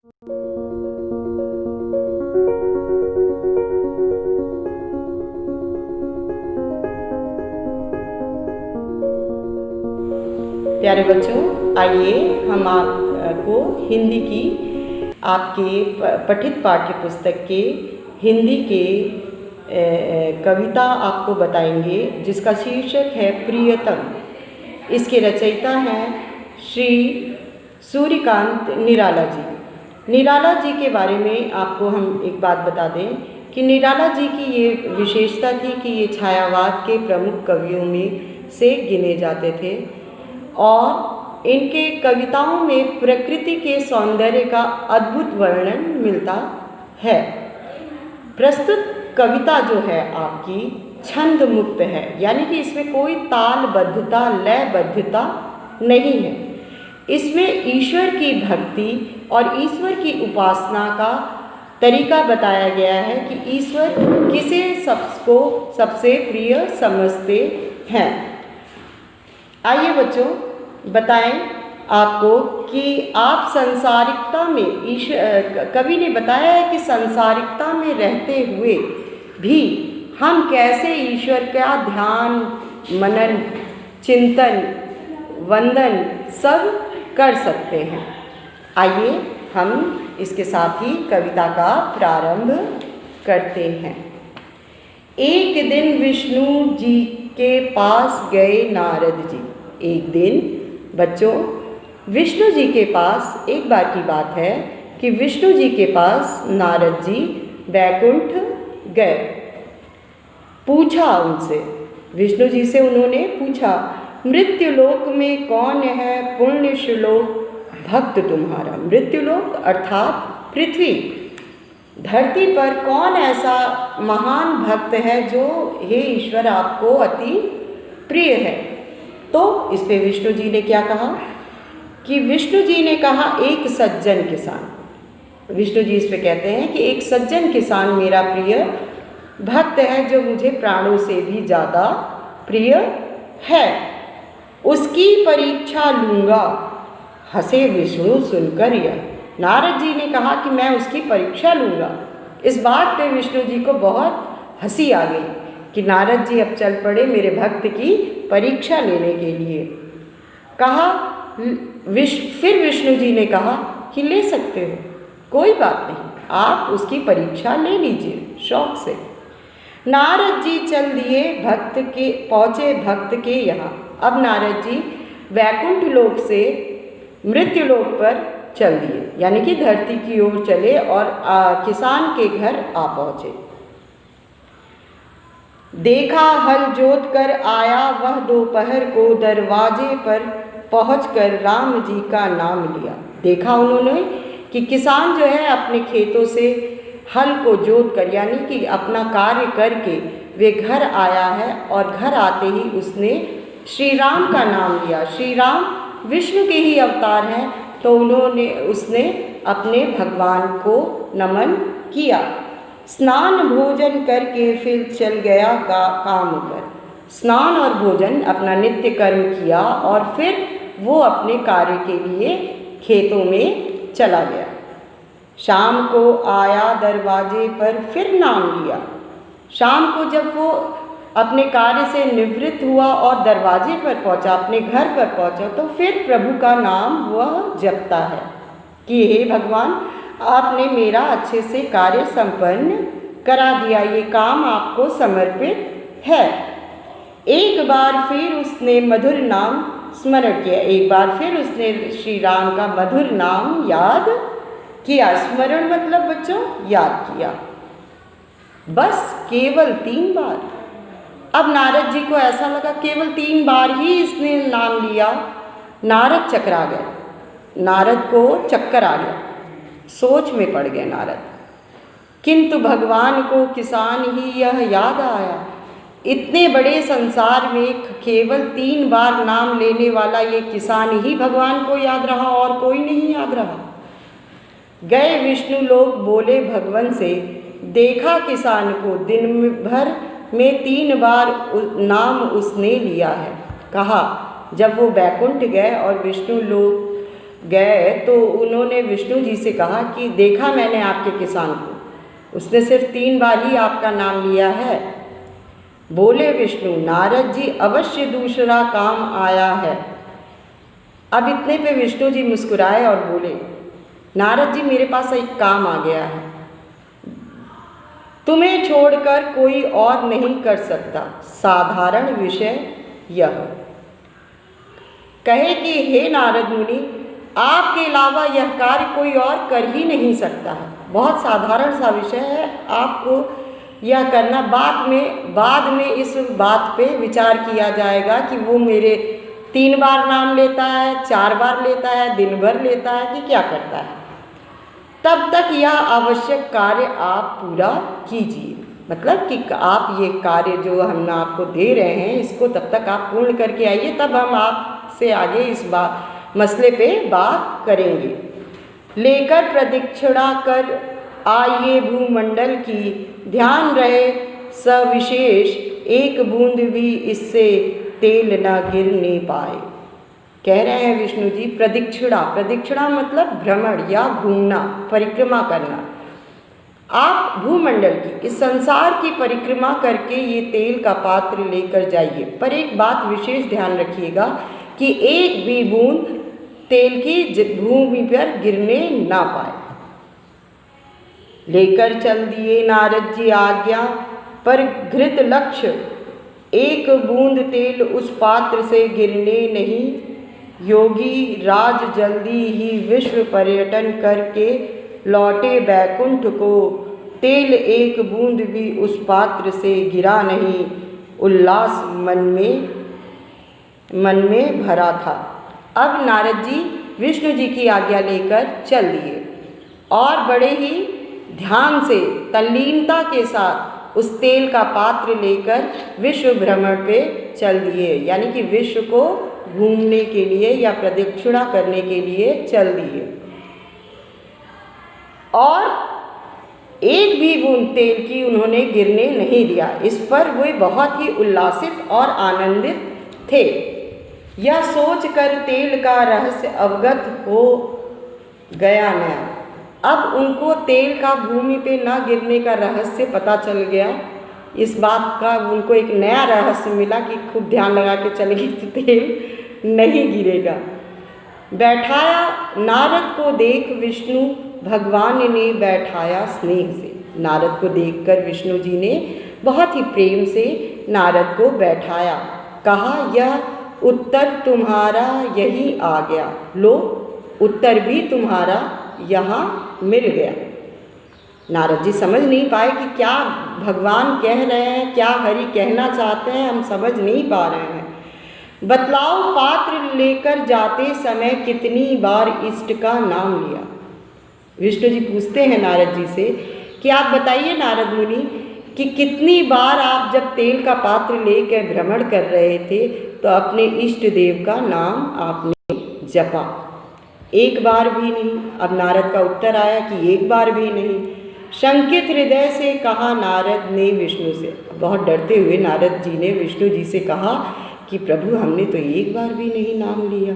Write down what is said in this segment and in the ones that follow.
प्यारे बच्चों, आइए हम आपको हिंदी की आपके पठित पाठ्य पुस्तक के हिंदी के कविता आपको बताएंगे, जिसका शीर्षक है प्रियतम। इसके रचयिता हैं श्री सूर्यकांत निराला जी। निराला जी के बारे में आपको हम एक बात बता दें कि निराला जी की ये विशेषता थी कि ये छायावाद के प्रमुख कवियों में से गिने जाते थे और इनके कविताओं में प्रकृति के सौंदर्य का अद्भुत वर्णन मिलता है। प्रस्तुत कविता जो है आपकी छंद मुक्त है, यानी कि इसमें कोई तालबद्धता लयबद्धता नहीं है। इसमें ईश्वर की भक्ति और ईश्वर की उपासना का तरीका बताया गया है कि ईश्वर किसे सबको सबसे प्रिय समझते हैं। आइए बच्चों, बताएं आपको कि आप संसारिकता में कवि ने बताया है कि संसारिकता में रहते हुए भी हम कैसे ईश्वर का ध्यान, मनन, चिंतन, वंदन सब कर सकते हैं। आइए हम इसके साथ ही कविता का प्रारंभ करते हैं। एक दिन विष्णु जी के पास गए नारद जी। एक दिन बच्चों, विष्णु जी के पास, एक बार की बात है कि विष्णु जी के पास नारद जी वैकुंठ गए। पूछा उनसे, विष्णु जी से उन्होंने पूछा, मृत्युलोक में कौन है पुण्य श्लोक भक्त तुम्हारा। मृत्युलोक अर्थात पृथ्वी, धरती पर कौन ऐसा महान भक्त है जो हे ईश्वर आपको अति प्रिय है। तो इस पे विष्णु जी ने क्या कहा कि विष्णु जी ने कहा एक सज्जन किसान। विष्णु जी इस पे कहते हैं कि एक सज्जन किसान मेरा प्रिय भक्त है जो मुझे प्राणों से भी ज़्यादा प्रिय है, उसकी परीक्षा लूँगा। हंसे विष्णु सुनकर यह। नारद जी ने कहा कि मैं उसकी परीक्षा लूँगा। इस बात पे विष्णु जी को बहुत हंसी आ गई कि नारद जी अब चल पड़े मेरे भक्त की परीक्षा लेने के लिए। कहा फिर विष्णु जी ने कहा कि ले सकते हो, कोई बात नहीं, आप उसकी परीक्षा ले लीजिए शौक से। नारद जी चल दिए पहुँचे भक्त के यहाँ। अब नारद जी वैकुंठ लोक से मृत्युलोक पर चल दिए, यानी कि धरती की ओर चले और किसान के घर आ पहुँचे। देखा हल जोत कर आया वह दोपहर को, दरवाजे पर पहुंचकर राम जी का नाम लिया। देखा उन्होंने कि किसान जो है अपने खेतों से हल को जोत कर, यानी कि अपना कार्य करके वे घर आया है और घर आते ही उसने श्री राम का नाम लिया। श्री राम विष्णु के ही अवतार हैं, तो उसने अपने भगवान को नमन किया। स्नान भोजन करके फिर चल गया काम पर। स्नान और भोजन अपना नित्य कर्म किया और फिर वो अपने कार्य के लिए खेतों में चला गया। शाम को आया दरवाजे पर फिर नाम लिया। शाम को जब वो अपने कार्य से निवृत्त हुआ और दरवाजे पर पहुंचा, अपने घर पर पहुंचा, तो फिर प्रभु का नाम वह जपता है कि हे भगवान, आपने मेरा अच्छे से कार्य संपन्न करा दिया, ये काम आपको समर्पित है। एक बार फिर उसने मधुर नाम स्मरण किया। एक बार फिर उसने श्री राम का मधुर नाम याद किया। स्मरण मतलब बच्चों याद किया, बस केवल 3 बार। अब नारद जी को ऐसा लगा केवल 3 बार ही इसने नाम लिया। नारद चकरा गए, नारद को चक्कर आ गया, सोच में पड़ गए नारद। किंतु भगवान को किसान ही यह याद आया, इतने बड़े संसार में केवल 3 बार नाम लेने वाला ये किसान ही भगवान को याद रहा और कोई नहीं याद रहा। गए विष्णु लोग, बोले भगवान से, देखा किसान को दिन भर में 3 बार नाम उसने लिया है। कहा जब वो बैकुंठ गए और गए तो उन्होंने विष्णु जी से कहा कि देखा मैंने आपके किसान को, उसने सिर्फ 3 बार ही आपका नाम लिया है। बोले विष्णु, नारद जी अवश्य दूसरा काम आया है। अब इतने पे विष्णु जी मुस्कुराए और बोले, नारद जी मेरे पास एक काम आ गया है, तुम्हें छोड़कर कोई और नहीं कर सकता। साधारण विषय यह कहे कि हे नारद मुनि, आपके अलावा यह कार्य कोई और कर ही नहीं सकता है। बहुत साधारण सा विषय है, आपको यह करना बाद में इस बात पे विचार किया जाएगा कि वो मेरे 3 बार नाम लेता है, 4 बार लेता है, दिन भर लेता है कि क्या करता है। तब तक यह आवश्यक कार्य आप पूरा कीजिए। मतलब कि आप ये कार्य जो हम आपको दे रहे हैं इसको तब तक आप पूर्ण करके आइए, तब हम आपसे आगे इस मसले पे बात करेंगे। लेकर प्रदक्षिणा कर आइए भूमंडल की, ध्यान रहे सविशेष, एक बूंद भी इससे तेल न गिरने पाए। कह रहे हैं विष्णु जी प्रदक्षिणा मतलब भ्रमण या घूमना, परिक्रमा करना। आप भूमंडल की, इस संसार की परिक्रमा करके ये तेल का पात्र लेकर जाइए। पर एक बात विशेष ध्यान रखिएगा कि एक भी बूंद तेल की भूमि पर गिरने ना पाए। लेकर चल दिए नारद जी आज्ञा, पर घृत लक्ष्य एक बूंद तेल उस पात्र से गिरने नहीं। योगी राज जल्दी ही विश्व पर्यटन करके लौटे बैकुंठ को, तेल एक बूंद भी उस पात्र से गिरा नहीं। उल्लास मन में भरा था। अब नारद जी विष्णु जी की आज्ञा लेकर चल दिए और बड़े ही ध्यान से तल्लीनता के साथ उस तेल का पात्र लेकर विश्व भ्रमण पे चल दिए, यानी कि विश्व को घूमने के लिए या प्रदक्षिणा करने के लिए चल दिए। और एक भी बूंद तेल की उन्होंने गिरने नहीं दिया। इस पर वे बहुत ही उल्लासित और आनंदित थे। यह सोचकर तेल का रहस्य अवगत हो गया नया। अब उनको तेल का भूमि पे न गिरने का रहस्य पता चल गया। इस बात का उनको एक नया रहस्य मिला कि खूब ध्यान लगा के चलेंगे तो तेल नहीं गिरेगा। बैठाया नारद को देख विष्णु भगवान ने बैठाया स्नेह से। नारद को देखकर विष्णु जी ने बहुत ही प्रेम से नारद को बैठाया। कहा, यह उत्तर तुम्हारा यही आ गया, लो उत्तर भी तुम्हारा यहाँ मिल गया। नारद जी समझ नहीं पाए कि क्या भगवान कह रहे हैं, क्या हरि कहना चाहते हैं, हम समझ नहीं पा रहे हैं। बतलाओ, पात्र लेकर जाते समय कितनी बार इष्ट का नाम लिया। विष्णु जी पूछते हैं नारद जी से कि आप बताइए नारद मुनि कि कितनी बार आप जब तेल का पात्र लेकर भ्रमण कर रहे थे तो अपने इष्ट देव का नाम आपने जपा। एक बार भी नहीं। अब नारद का उत्तर आया कि एक बार भी नहीं। शंकित हृदय से कहा नारद ने विष्णु से। बहुत डरते हुए नारद जी ने विष्णु जी से कहा कि प्रभु, हमने तो एक बार भी नहीं नाम लिया।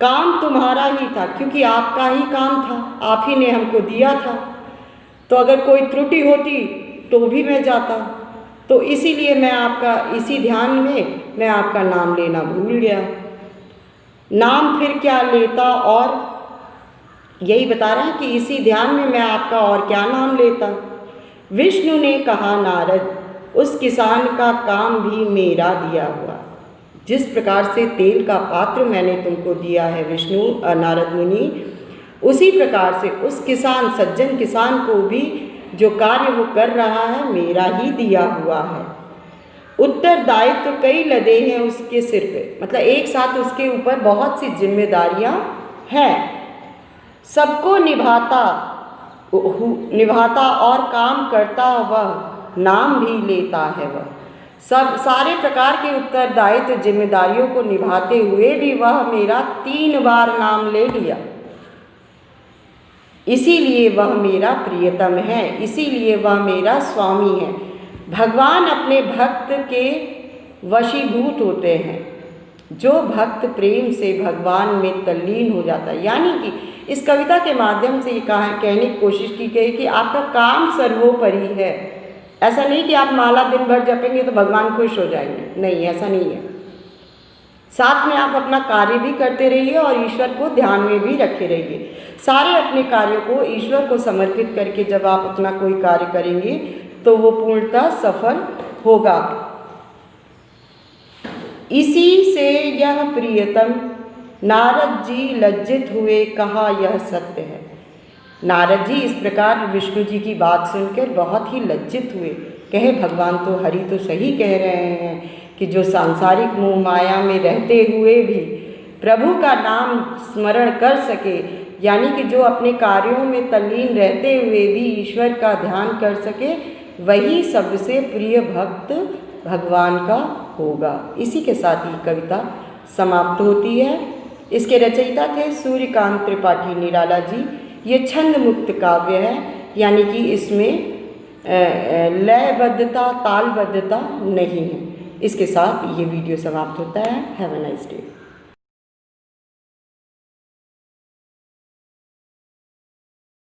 काम तुम्हारा ही था, क्योंकि आपका ही काम था, आप ही ने हमको दिया था। तो अगर कोई त्रुटि होती तो भी मैं जाता। तो इसीलिए मैं आपका, इसी ध्यान में मैं आपका नाम लेना भूल गया। नाम फिर क्या लेता, और यही बता रहे हैं कि इसी ध्यान में मैं आपका और क्या नाम लेता। विष्णु ने कहा, नारद, उस किसान का काम भी मेरा दिया हुआ। जिस प्रकार से तेल का पात्र मैंने तुमको दिया है विष्णु नारद मुनि, उसी प्रकार से उस किसान, सज्जन किसान को भी जो कार्य वो कर रहा है मेरा ही दिया हुआ है। उत्तरदायित्व कई लदे हैं उसके सिर पे, मतलब एक साथ उसके ऊपर बहुत सी जिम्मेदारियां हैं। सबको निभाता और काम करता वह, नाम भी लेता है वह। सब सारे प्रकार के उत्तरदायित्व जिम्मेदारियों को निभाते हुए भी वह मेरा 3 बार नाम ले लिया। इसीलिए वह मेरा प्रियतम है, इसीलिए वह मेरा स्वामी है। भगवान अपने भक्त के वशीभूत होते हैं। जो भक्त प्रेम से भगवान में तल्लीन हो जाता है। यानी कि इस कविता के माध्यम से ये कहने की कोशिश की गई कि आपका काम सर्वोपरि है। ऐसा नहीं कि आप माला दिन भर जपेंगे तो भगवान खुश हो जाएंगे, नहीं, ऐसा नहीं है। साथ में आप अपना कार्य भी करते रहिए और ईश्वर को ध्यान में भी रखे रहिए। सारे अपने कार्यों को ईश्वर को समर्पित करके जब आप अपना कोई कार्य करेंगे तो वो पूर्णतः सफल होगा। इसी से यह प्रियतम नारद जी लज्जित हुए, कहा यह सत्य है। नारद जी इस प्रकार विष्णु जी की बात सुनकर बहुत ही लज्जित हुए। कहे भगवान तो हरि तो सही कह रहे हैं कि जो सांसारिक मोह माया में रहते हुए भी प्रभु का नाम स्मरण कर सके, यानी कि जो अपने कार्यों में तल्लीन रहते हुए भी ईश्वर का ध्यान कर सके, वही सबसे प्रिय भक्त भगवान का होगा। इसी के साथ ही कविता समाप्त होती है। इसके रचयिता थे सूर्यकांत त्रिपाठी निराला जी। ये छंद मुक्त काव्य है, यानी कि इसमें लयबद्धता तालबद्धता नहीं है। इसके साथ ये वीडियो समाप्त होता है। Have a nice day.